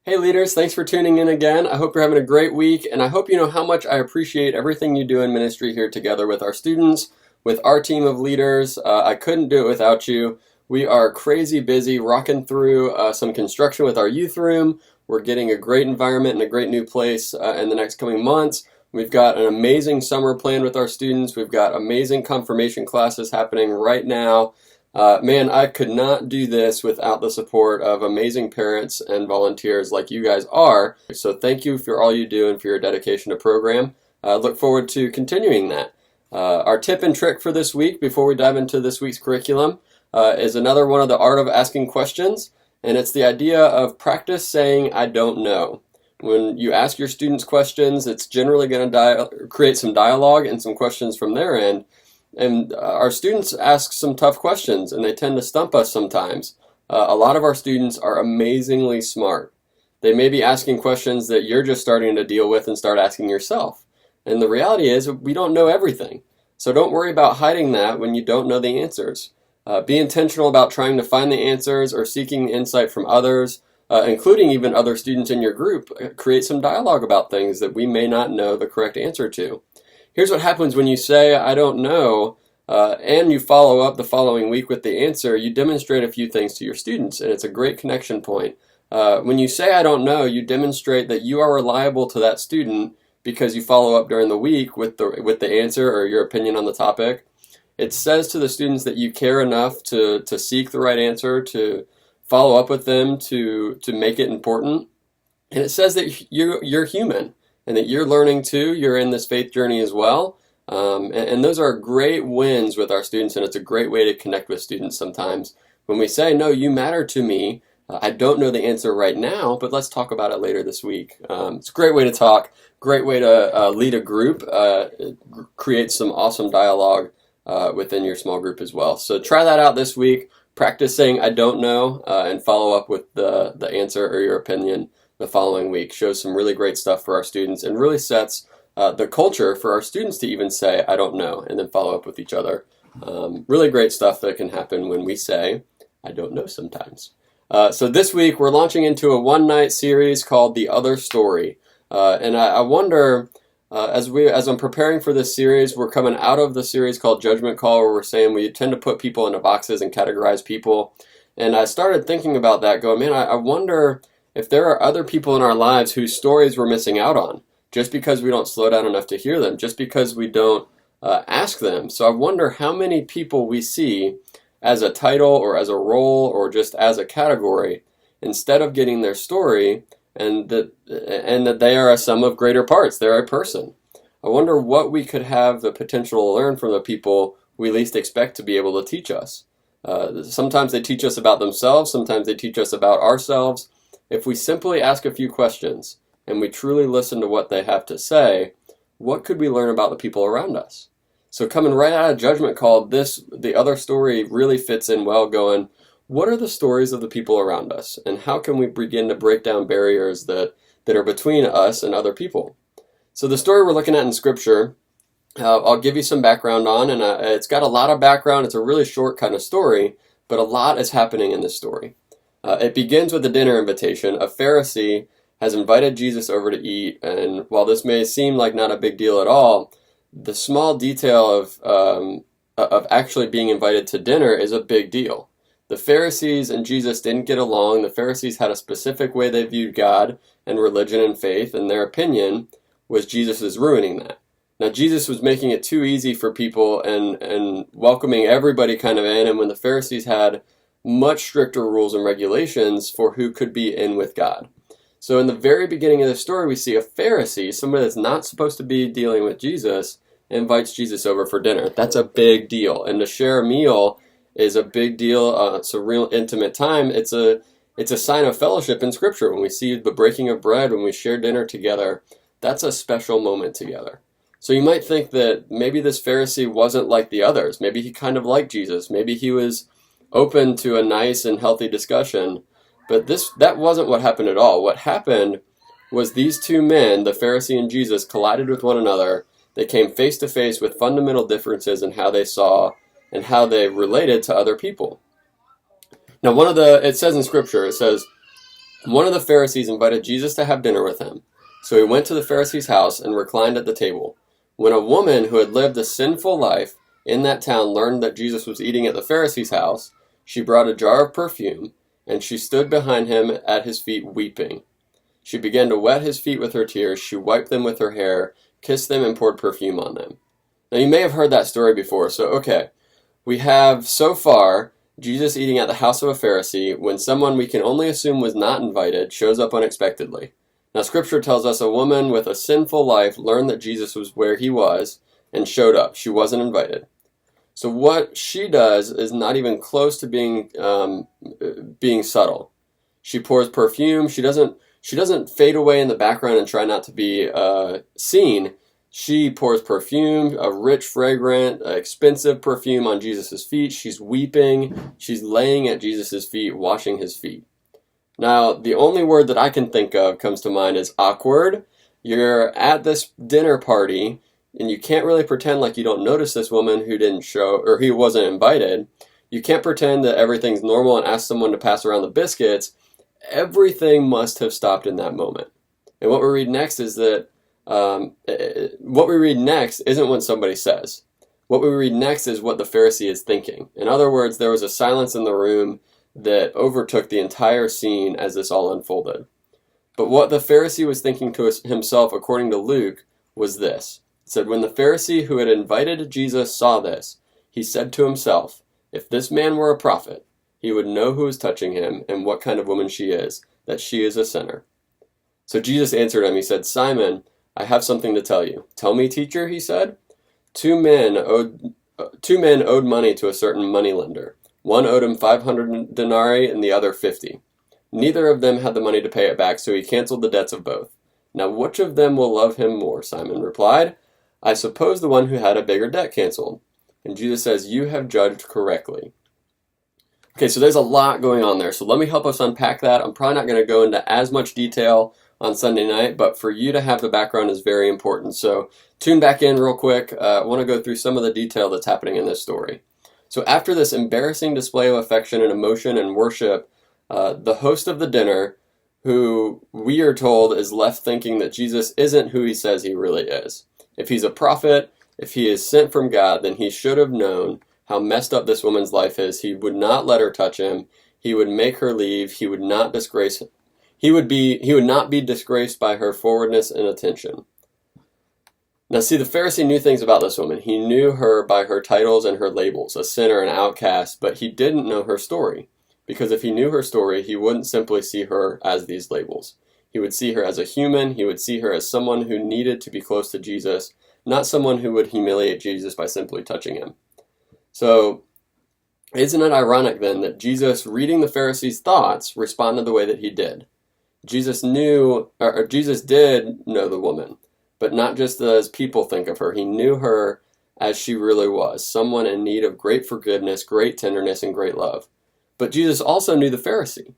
Hey leaders, thanks for tuning in again. I hope you're having a great week, and I hope you know how much I appreciate everything you do in ministry here together with our students, with our team of leaders. I couldn't do it without you. We are crazy busy rocking through some construction with our youth room. We're getting a great environment and a great new place in the next coming months. We've got an amazing summer planned with our students. We've got amazing confirmation classes happening right now. Man, I could not do this without the support of amazing parents and volunteers like you guys are. So thank you for all you do and for your dedication to program. I look forward to continuing that. Our tip and trick for this week, before we dive into this week's curriculum, is another one of the art of asking questions, and it's the idea of practice saying, "I don't know." When you ask your students questions, it's generally going to create some dialogue and some questions from their end. And our students ask some tough questions, and they tend to stump us sometimes. A lot of our students are amazingly smart. They may be asking questions that you're just starting to deal with and start asking yourself. And the reality is, we don't know everything. So don't worry about hiding that when you don't know the answers. Be intentional about trying to find the answers or seeking insight from others, including even other students in your group. Create some dialogue about things that we may not know the correct answer to. Here's what happens when you say, "I don't know," and you follow up the following week with the answer. You demonstrate a few things to your students, and it's a great connection point. When you say, "I don't know," you demonstrate that you are reliable to that student because you follow up during the week with the answer or your opinion on the topic. It says to the students that you care enough to seek the right answer, to follow up with them, to make it important. And it says that you're human, and that you're learning too. You're in this faith journey as well. And those are great wins with our students, and it's a great way to connect with students sometimes. When we say, "No, you matter to me. I don't know the answer right now, but let's talk about it later this week." It's a great way to talk, great way to lead a group, create some awesome dialogue within your small group as well. So try that out this week. Practice saying, "I don't know," and follow up with the answer or your opinion the following week. Shows some really great stuff for our students and really sets the culture for our students to even say, "I don't know," and then follow up with each other. Really great stuff that can happen when we say, "I don't know" sometimes. So this week we're launching into a one-night series called The Other Story. And I wonder, as I'm preparing for this series, we're coming out of the series called Judgment Call, where we're saying we tend to put people into boxes and categorize people. And I started thinking about that, going, man, I wonder if there are other people in our lives whose stories we're missing out on, just because we don't slow down enough to hear them, just because we don't ask them. So I wonder how many people we see as a title or as a role or just as a category, instead of getting their story, and that they are a sum of greater parts. They're a person. I wonder what we could have the potential to learn from the people we least expect to be able to teach us. Sometimes they teach us about themselves. Sometimes they teach us about ourselves. If we simply ask a few questions and we truly listen to what they have to say, what could we learn about the people around us? So coming right out of Judgment Call, The Other Story really fits in well, going, what are the stories of the people around us? And how can we begin to break down barriers that are between us and other people? So the story we're looking at in Scripture, I'll give you some background on, and it's got a lot of background. It's a really short kind of story, but a lot is happening in this story. It begins with a dinner invitation. A Pharisee has invited Jesus over to eat, and while this may seem like not a big deal at all, the small detail of actually being invited to dinner is a big deal. The Pharisees and Jesus didn't get along. The Pharisees had a specific way they viewed God and religion and faith, and their opinion was Jesus is ruining that. Now, Jesus was making it too easy for people and welcoming everybody kind of in, and when the Pharisees had much stricter rules and regulations for who could be in with God. So in the very beginning of the story, we see a Pharisee, somebody that's not supposed to be dealing with Jesus, invites Jesus over for dinner. That's a big deal. And to share a meal is a big deal. It's a real intimate time. It's a sign of fellowship in Scripture. When we see the breaking of bread, when we share dinner together, that's a special moment together. So you might think that maybe this Pharisee wasn't like the others. Maybe he kind of liked Jesus. Maybe he was open to a nice and healthy discussion. But that wasn't what happened at all. What happened was these two men, the Pharisee and Jesus, collided with one another. They came face to face with fundamental differences in how they saw and how they related to other people. Now, it says in Scripture, it says, One of the Pharisees invited Jesus to have dinner with him. So he went to the Pharisee's house and reclined at the table. When a woman who had lived a sinful life in that town learned that Jesus was eating at the Pharisee's house, she brought a jar of perfume, and she stood behind him at his feet weeping. She began to wet his feet with her tears. She wiped them with her hair, kissed them, and poured perfume on them. Now you may have heard that story before, so okay. We have so far Jesus eating at the house of a Pharisee when someone we can only assume was not invited shows up unexpectedly. Now Scripture tells us a woman with a sinful life learned that Jesus was where he was and showed up. She wasn't invited. So what she does is not even close to being subtle. She pours perfume. She doesn't fade away in the background and try not to be seen. She pours perfume, a rich, fragrant, expensive perfume on Jesus' feet. She's weeping. She's laying at Jesus' feet, washing his feet. Now, the only word that I can think of comes to mind is awkward. You're at this dinner party, and you can't really pretend like you don't notice this woman who didn't show, or who wasn't invited. You can't pretend that everything's normal and ask someone to pass around the biscuits. Everything must have stopped in that moment. And what we read next is that what we read next isn't what somebody says. What we read next is what the Pharisee is thinking. In other words, there was a silence in the room that overtook the entire scene as this all unfolded. But what the Pharisee was thinking to himself, according to Luke, was this. It said, when the Pharisee who had invited Jesus saw this, he said to himself, if this man were a prophet, he would know who is touching him and what kind of woman she is, that she is a sinner. So Jesus answered him, he said, Simon, I have something to tell you. Tell me, teacher, he said. Two men owed money to a certain moneylender. One owed him 500 denarii and the other 50. Neither of them had the money to pay it back, so he canceled the debts of both. Now which of them will love him more? Simon replied, I suppose the one who had a bigger debt canceled. And Jesus says, you have judged correctly. Okay, so there's a lot going on there, so let me help us unpack that. I'm probably not going to go into as much detail on Sunday night, but for you to have the background is very important. So tune back in real quick. I want to go through some of the detail that's happening in this story. So after this embarrassing display of affection and emotion and worship, the host of the dinner, who we are told is left thinking that Jesus isn't who he says he really is. If he's a prophet, if he is sent from God, then he should have known how messed up this woman's life is. He would not let her touch him. He would make her leave. He would not be disgraced by her forwardness and attention. Now see, the Pharisee knew things about this woman. He knew her by her titles and her labels, a sinner, an outcast, but he didn't know her story. Because if he knew her story, he wouldn't simply see her as these labels. He would see her as a human. He would see her as someone who needed to be close to Jesus, not someone who would humiliate Jesus by simply touching him. So, isn't it ironic then that Jesus, reading the Pharisees' thoughts, responded the way that he did? Jesus did know the woman, but not just as people think of her. He knew her as she really was, someone in need of great forgiveness, great tenderness, and great love. But Jesus also knew the Pharisee.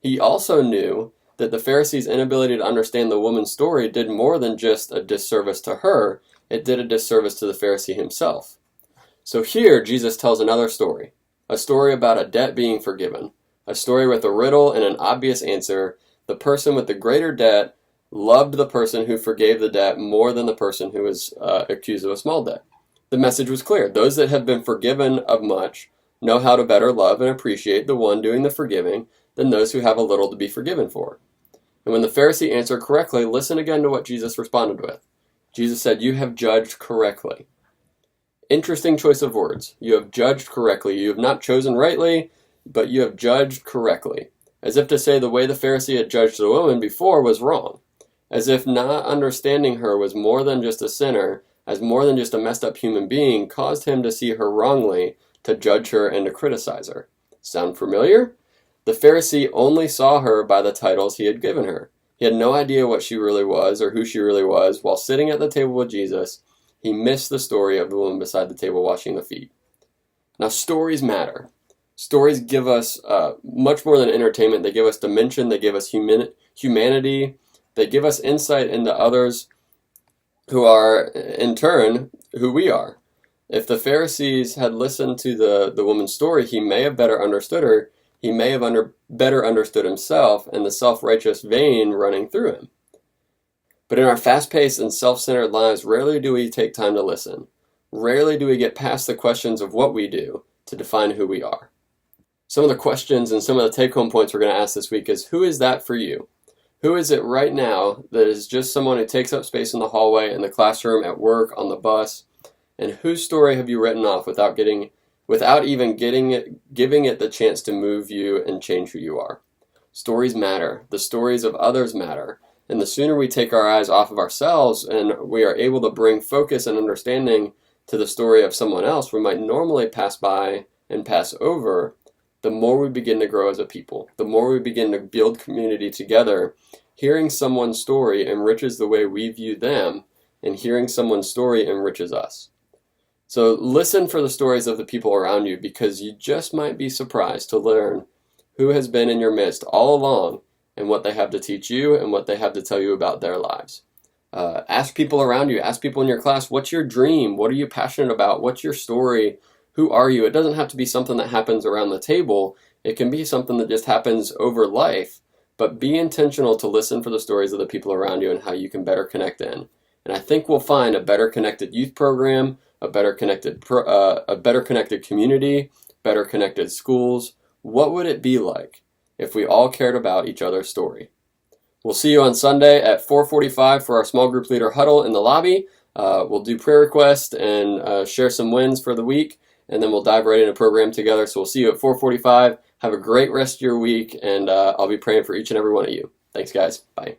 He also knew that the Pharisee's inability to understand the woman's story did more than just a disservice to her. It did a disservice to the Pharisee himself. So here, Jesus tells another story, a story about a debt being forgiven, a story with a riddle and an obvious answer. The person with the greater debt loved the person who forgave the debt more than the person who was accused of a small debt. The message was clear. Those that have been forgiven of much know how to better love and appreciate the one doing the forgiving than those who have a little to be forgiven for. And when the Pharisee answered correctly, listen again to what Jesus responded with. Jesus said, you have judged correctly. Interesting choice of words. You have judged correctly. You have not chosen rightly, but you have judged correctly. As if to say the way the Pharisee had judged the woman before was wrong. As if not understanding her was more than just a sinner, as more than just a messed up human being, caused him to see her wrongly, to judge her and to criticize her. Sound familiar? The Pharisee only saw her by the titles he had given her. He had no idea what she really was or who she really was. While sitting at the table with Jesus, he missed the story of the woman beside the table washing the feet. Now, stories matter. Stories give us much more than entertainment. They give us dimension. They give us humanity. They give us insight into others who are, in turn, who we are. If the Pharisees had listened to the woman's story, he may have better understood her. He may have better understood himself and the self-righteous vein running through him. But in our fast-paced and self-centered lives, rarely do we take time to listen. Rarely do we get past the questions of what we do to define who we are. Some of the questions and some of the take-home points we're going to ask this week is, who is that for you? Who is it right now that is just someone who takes up space in the hallway, in the classroom, at work, on the bus? And whose story have you written off without even giving it the chance to move you and change who you are? Stories matter. The stories of others matter. And the sooner we take our eyes off of ourselves and we are able to bring focus and understanding to the story of someone else we might normally pass by and pass over, the more we begin to grow as a people, the more we begin to build community together. Hearing someone's story enriches the way we view them, and hearing someone's story enriches us. So listen for the stories of the people around you, because you just might be surprised to learn who has been in your midst all along and what they have to teach you and what they have to tell you about their lives. Ask people around you, ask people in your class, what's your dream? What are you passionate about? What's your story? Who are you? It doesn't have to be something that happens around the table. It can be something that just happens over life, but be intentional to listen for the stories of the people around you and how you can better connect in. And I think we'll find a better connected youth program, a better connected community, better connected schools. What would it be like if we all cared about each other's story? We'll see you on Sunday at 4:45 for our small group leader huddle in the lobby. We'll do prayer requests and share some wins for the week, and then we'll dive right into program together. So we'll see you at 4:45. Have a great rest of your week, and I'll be praying for each and every one of you. Thanks, guys. Bye.